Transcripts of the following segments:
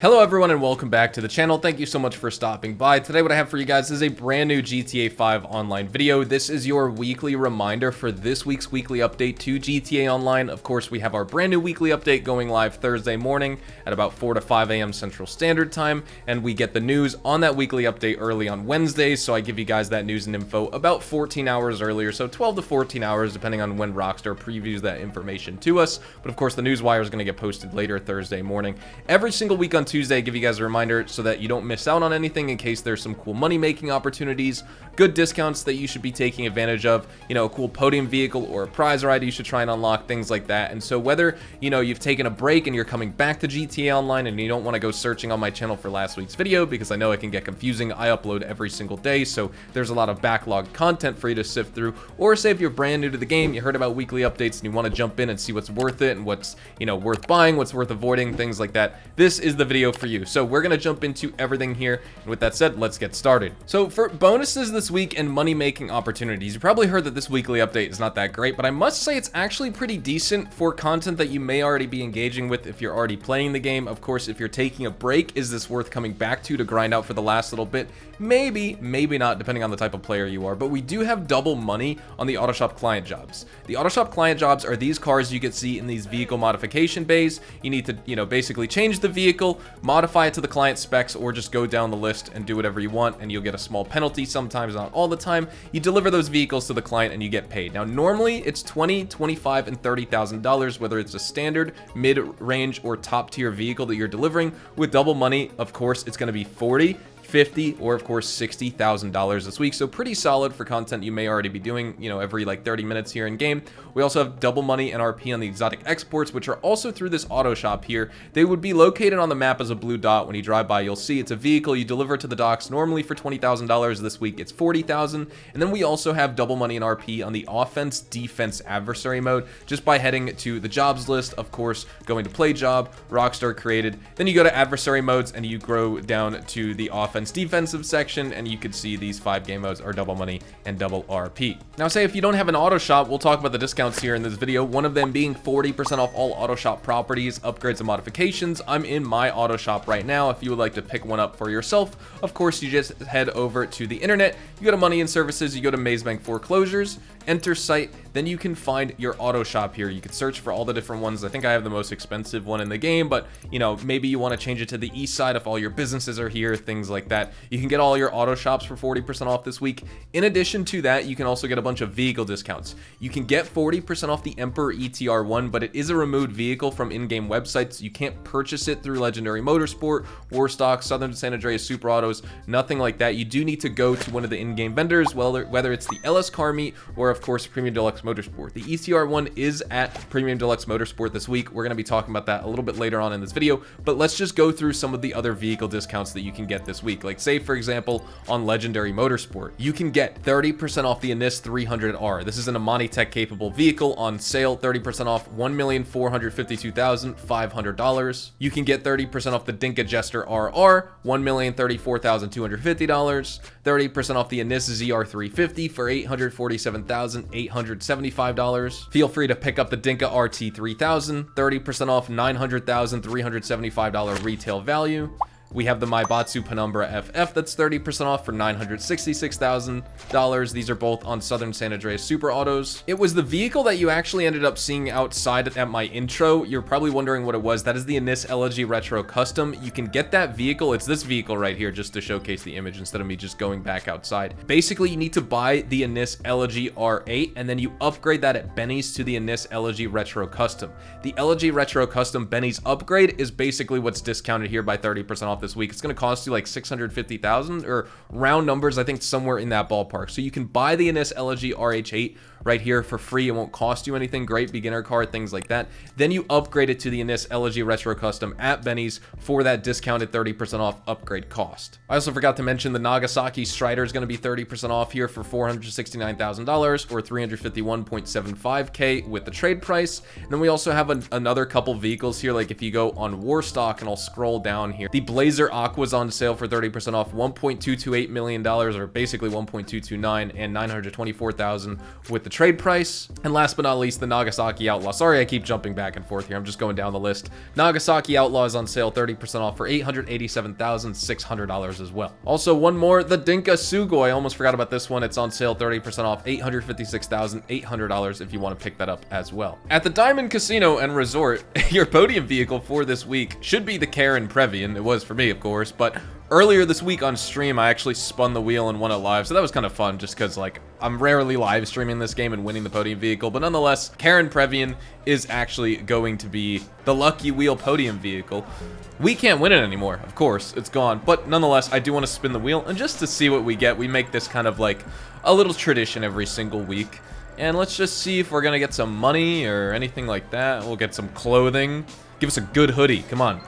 Hello everyone and welcome back to the channel. Thank you so much for stopping by. Today what I have for you guys is a brand new GTA 5 Online video. This is your weekly reminder for this week's weekly update to GTA Online. Of course, we have our brand new weekly update going live Thursday morning at about 4 to 5 a.m. Central Standard Time, and we get the news on that weekly update early on Wednesdays, so I give you guys that news and info about 14 hours earlier, so 12 to 14 hours depending on when Rockstar previews that information to us. But of course, the news wire is going to get posted later Thursday morning. Every single week on Tuesday, give you guys a reminder so that you don't miss out on anything in case there's some cool money making opportunities, good discounts that you should be taking advantage of, you know, a cool podium vehicle or a prize ride you should try and unlock, things like that. And so whether, you know, you've taken a break and you're coming back to GTA Online and you don't want to go searching on my channel for last week's video, because I know it can get confusing. I upload every single day, so there's a lot of backlog content for you to sift through. Or say if you're brand new to the game, you heard about weekly updates and you want to jump in and see what's worth it and what's, you know, worth buying, what's worth avoiding, things like that, this is the video for you. So we're going to jump into everything here, and with that said, let's get started. So for bonuses this week and money making opportunities, you probably heard that this weekly update is not that great, but I must say it's actually pretty decent for content that you may already be engaging with if you're already playing the game. Of course, if you're taking a break, is this worth coming back to grind out for the last little bit? Maybe, maybe not, depending on the type of player you are. But we do have double money on the AutoShop client jobs. The AutoShop client jobs are these cars you can see in these vehicle modification bays. You need to, you know, basically change the vehicle, modify it to the client specs, or just go down the list and do whatever you want, and you'll get a small penalty, sometimes not all the time. You deliver those vehicles to the client and you get paid. Now normally it's $20,000, $25,000, and $30,000, whether it's a standard, mid-range, or top-tier vehicle that you're delivering. With double money, of course, it's going to be $40,000, $50,000, or of course $60,000 this week. So pretty solid for content you may already be doing, you know, every like 30 minutes here in game. We also have double money and RP on the exotic exports, which are also through this auto shop here. They would be located on the map as a blue dot. When you drive by, you'll see it's a vehicle you deliver to the docks normally for $20,000. This week it's $40,000. And then we also have double money and RP on the offense defense adversary mode, just by heading to the jobs list, of course, going to play job, Rockstar created. Then you go to adversary modes and you grow down to the offense defensive section, and you could see these 5 game modes are double money and double RP. Now say if you don't have an auto shop, we'll talk about the discounts here in this video, one of them being 40% off all auto shop properties, upgrades, and modifications. I'm in my auto shop right now. If you would like to pick one up for yourself, of course you just head over to the internet, you go to money and services, you go to Maze Bank foreclosures, enter site, then you can find your auto shop here. You can search for all the different ones. I think I have the most expensive one in the game, but you know, maybe you want to change it to the east side if all your businesses are here, things like that. You can get all your auto shops for 40% off this week. In addition to that, you can also get a bunch of vehicle discounts. You can get 40% off the Emperor ETR1, but it is a removed vehicle from in-game websites. You can't purchase it through Legendary Motorsport, Warstock, Southern San Andreas Super Autos, nothing like that. You do need to go to one of the in-game vendors, whether it's the LS Car Meet or of course Premium Deluxe Motorsport. The ETR1 is at Premium Deluxe Motorsport this week. We're going to be talking about that a little bit later on in this video, but let's just go through some of the other vehicle discounts that you can get this week. Like say for example, on Legendary Motorsport, you can get 30% off the Anis 300R. This is an Amani Tech capable vehicle on sale, 30% off $1,452,500. You can get 30% off the Dinka Jester RR, $1,034,250. 30% off the Anis ZR350 for $847,875. Feel free to pick up the Dinka RT3000, 30% off $900,375 retail value. We have the Maibatsu Penumbra FF that's 30% off for $966,000. These are both on Southern San Andreas Super Autos. It was the vehicle that you actually ended up seeing outside at my intro. You're probably wondering what it was. That is the Anis Elegy Retro Custom. You can get that vehicle. It's this vehicle right here, just to showcase the image instead of me just going back outside. Basically, you need to buy the Anis Elegy R8 and then you upgrade that at Benny's to the Anis Elegy Retro Custom. The Elegy Retro Custom Benny's upgrade is basically what's discounted here by 30% off this week. It's going to cost you like $650,000 or round numbers, I think somewhere in that ballpark. So you can buy the Anis Elegy RH8 right here for free. It won't cost you anything. Great beginner car, things like that. Then you upgrade it to the Anis Elegy Retro Custom at Benny's for that discounted 30% off upgrade cost. I also forgot to mention the Nagasaki Strider is going to be 30% off here for $469,000 or $351.75K with the trade price. And then we also have another couple vehicles here. Like if you go on Warstock, and I'll scroll down here, the Blazer Aqua's on sale for 30% off, $1.228 million, or basically 1.229, and $924,000 with the the trade price. And last but not least, the Nagasaki Outlaw. Sorry, I keep jumping back and forth here. I'm just going down the list. Nagasaki Outlaw is on sale 30% off for $887,600 as well. Also, one more, the Dinka Sugoi. I almost forgot about this one. It's on sale 30% off $856,800 if you want to pick that up as well. At the Diamond Casino and Resort, your podium vehicle for this week should be the Karen Previan. It was for me, of course, but earlier this week on stream, I actually spun the wheel and won it live, so that was kind of fun just because, like, I'm rarely live streaming this game and winning the podium vehicle, but nonetheless, Karen Previan is actually going to be the Lucky Wheel podium vehicle. We can't win it anymore, of course, it's gone, but nonetheless, I do want to spin the wheel, and just to see what we get, we make this kind of like a little tradition every single week. And let's just see if we're gonna get some money or anything like that. We'll get some clothing. Give us a good hoodie, come on.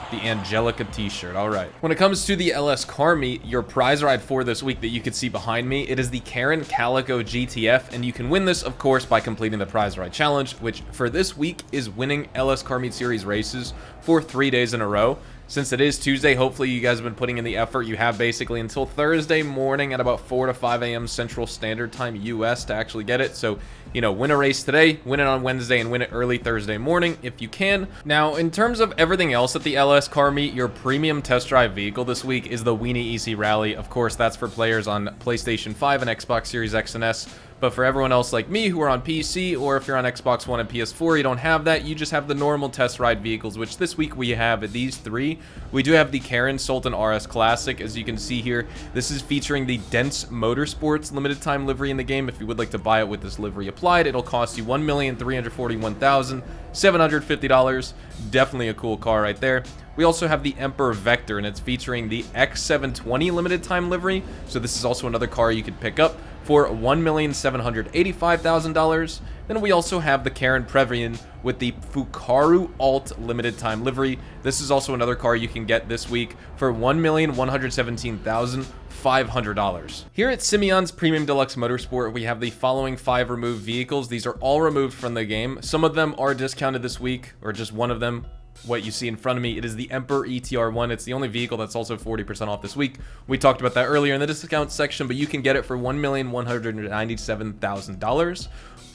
The Angelica t-shirt, all right. When it comes to the LS car meet, your prize ride for this week that you can see behind me, it is the Karen Calico GTF, and you can win this, of course, by completing the prize ride challenge, which for this week is winning LS car meet series races for 3 days in a row. Since it is Tuesday, hopefully you guys have been putting in the effort. You have basically until Thursday morning at about 4 to 5 a.m. Central Standard Time US to actually get it. So, you know, win a race today, win it on Wednesday, and win it early Thursday morning if you can. Now, in terms of everything else at the LS car meet, your premium test drive vehicle this week is the Weenie EC Rally. Of course, that's for players on PlayStation 5 and Xbox Series X and S. But for everyone else like me who are on PC, or if you're on Xbox One and PS4, you don't have that. You just have the normal test ride vehicles, which this week we have these three. We do have the Karen Sultan RS Classic, as you can see here. This is featuring the Dense Motorsports limited time livery in the game. If you would like to buy it with this livery applied, it'll cost you $1,341,750. Definitely a cool car right there. We also have the Emperor Vector, and it's featuring the X720 limited time livery. So this is also another car you could pick up for $1,785,000. Then we also have the Karen Previan with the Fukaru Alt limited time livery. This is also another car you can get this week for $1,117,500. Here at Simeon's Premium Deluxe Motorsport, we have the following 5 removed vehicles. These are all removed from the game. Some of them are discounted this week, or just one of them. What you see in front of me, it is the Emperor ETR1. It's the only vehicle that's also 40% off this week. We talked about that earlier in the discount section, but you can get it for $1,197,000.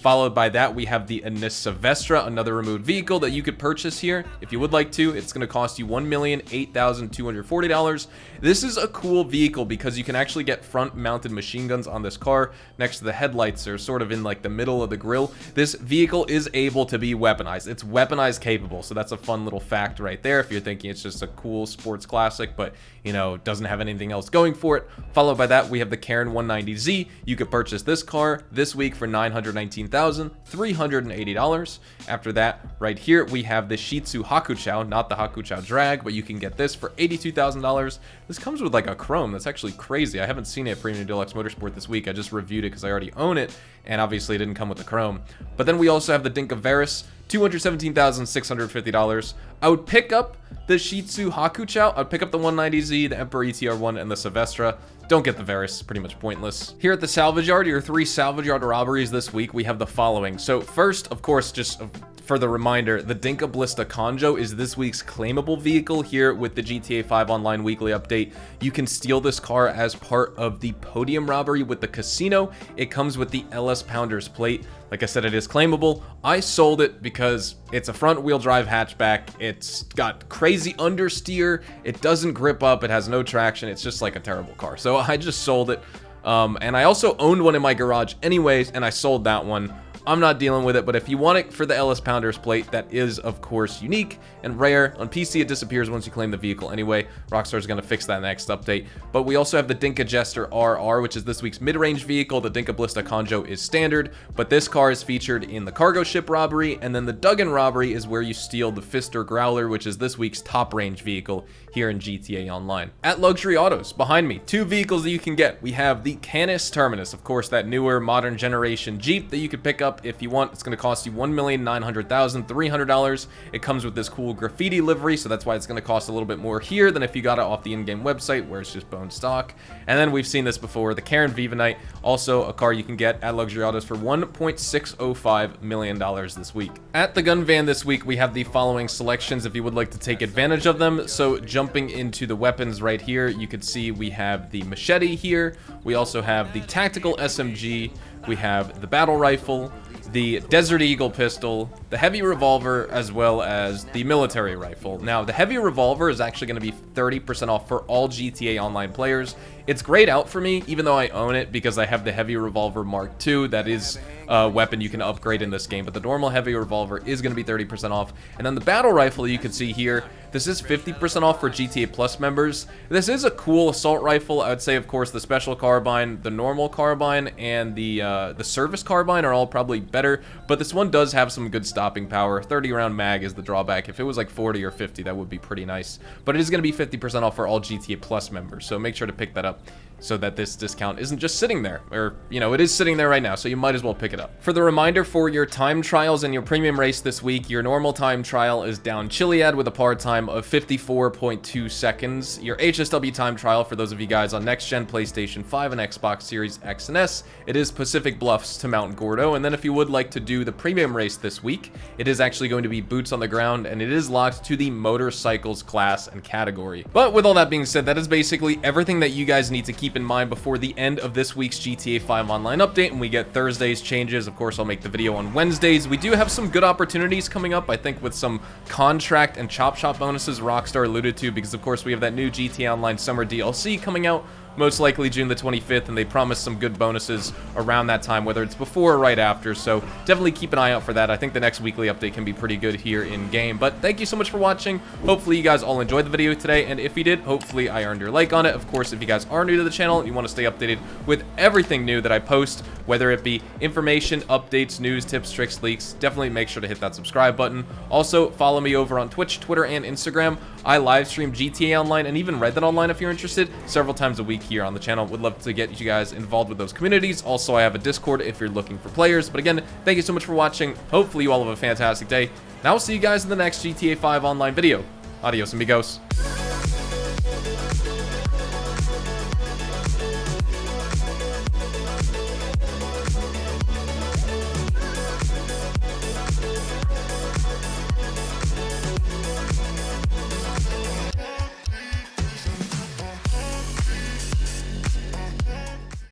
Followed by that, we have the Anissa Vestra, another removed vehicle that you could purchase here if you would like to. It's going to cost you $1,008,240. This is a cool vehicle because you can actually get front-mounted machine guns on this car next to the headlights, or sort of in like the middle of the grille. This vehicle is able to be weaponized. It's weaponized capable, so that's a fun little fact right there if you're thinking it's just a cool sports classic, but, you know, doesn't have anything else going for it. Followed by that, we have the Karen 190Z. You could purchase this car this week for $919,380. After that, right here, we have the Shih Tzu Hakuchou, not the Hakuchou Drag, but you can get this for $82,000. This comes with like a chrome. That's actually crazy. I haven't seen it at Premium Deluxe Motorsport this week. I just reviewed it because I already own it, and obviously it didn't come with the chrome. But then we also have the Dinka Varus, $217,650. I would pick up the Shih Tzu Hakuchou. I'd pick up the 190Z, the Emperor ETR1, and the Silvestra. Don't get the Varus, pretty much pointless. Here at the Salvage Yard, your 3 Salvage Yard robberies this week, we have the following. So first, of course, just for the reminder, the Dinka Blista Conjo is this week's claimable vehicle here with the GTA 5 Online weekly update. You can steal this car as part of the podium robbery with the casino. It comes with the LS Pounders plate. Like I said, it is claimable. I sold it because it's a front-wheel drive hatchback. It's got crazy understeer. It doesn't grip up. It has no traction. It's just like a terrible car. So I just sold it. And I also owned one in my garage anyways, and I sold that one. I'm not dealing with it, but if you want it for the LS Pounders plate, that is, of course, unique and rare. On PC, it disappears once you claim the vehicle anyway. Rockstar's going to fix that next update. But we also have the Dinka Jester RR, which is this week's mid-range vehicle. The Dinka Blista Conjo is standard, but this car is featured in the cargo ship robbery, and then the Duggan robbery is where you steal the Fister Growler, which is this week's top-range vehicle here in GTA Online. At Luxury Autos, behind me, 2 vehicles that you can get. We have the Canis Terminus, of course, that newer modern generation Jeep that you could pick up if you want. It's going to cost you $1,900,300. It comes with this cool graffiti livery, so that's why it's going to cost a little bit more here than if you got it off the in-game website where it's just bone stock. And then we've seen this before, the Karen Viva Knight, also a car you can get at Luxury Autos for $1.605 million this week. At the Gun Van this week, we have the following selections if you would like to take advantage of them. So jumping into the weapons right here, you can see we have the machete here. We also have the tactical SMG. we have the battle rifle, the Desert Eagle pistol, the heavy revolver, as well as the military rifle. Now, the heavy revolver is actually going to be 30% off for all GTA Online players. It's grayed out for me, even though I own it, because I have the heavy revolver Mark II. That is a weapon you can upgrade in this game, but the normal heavy revolver is going to be 30% off. And then the battle rifle you can see here, this is 50% off for GTA Plus members. This is a cool assault rifle. I would say, of course, the special carbine, the normal carbine, and the service carbine are all probably better, but this one does have some good stopping power. 30-round mag is the drawback. If it was like 40 or 50, that would be pretty nice. But it is going to be 50% off for all GTA Plus members, so make sure to pick that up so that this discount isn't just sitting there, or, you know, it is sitting there right now, so you might as well pick it up. For the reminder for your time trials and your premium race this week, your normal time trial is down Chiliad with a par time of 54.2 seconds. Your HSW time trial, for those of you guys on next-gen PlayStation 5 and Xbox Series X and S, it is Pacific Bluffs to Mount Gordo. And then if you would like to do the premium race this week, it is actually going to be boots on the ground, and it is locked to the motorcycles class and category. But with all that being said, that is basically everything that you guys need to keep in mind before the end of this week's GTA 5 Online update, and we get Thursday's changes. Of course, I'll make the video on Wednesdays. We do have some good opportunities coming up, I think, with some contract and chop shop bonuses Rockstar alluded to, because of course we have that new GTA Online Summer DLC coming out, most likely June the 25th, and they promise some good bonuses around that time, whether it's before or right after, so definitely keep an eye out for that. I think the next weekly update can be pretty good here in-game. But thank you so much for watching. Hopefully you guys all enjoyed the video today, and if you did, hopefully I earned your like on it. Of course, if you guys are new to the channel and you want to stay updated with everything new that I post, whether it be information, updates, news, tips, tricks, leaks, definitely make sure to hit that subscribe button. Also, follow me over on Twitch, Twitter, and Instagram. I live stream GTA Online and even Red Dead Online if you're interested, several times a week here on the channel. Would love to get you guys involved with those communities. Also, I have a Discord if you're looking for players. But again, thank you so much for watching. Hopefully you all have a fantastic day, and I will see you guys in the next GTA 5 Online video. Adios, amigos.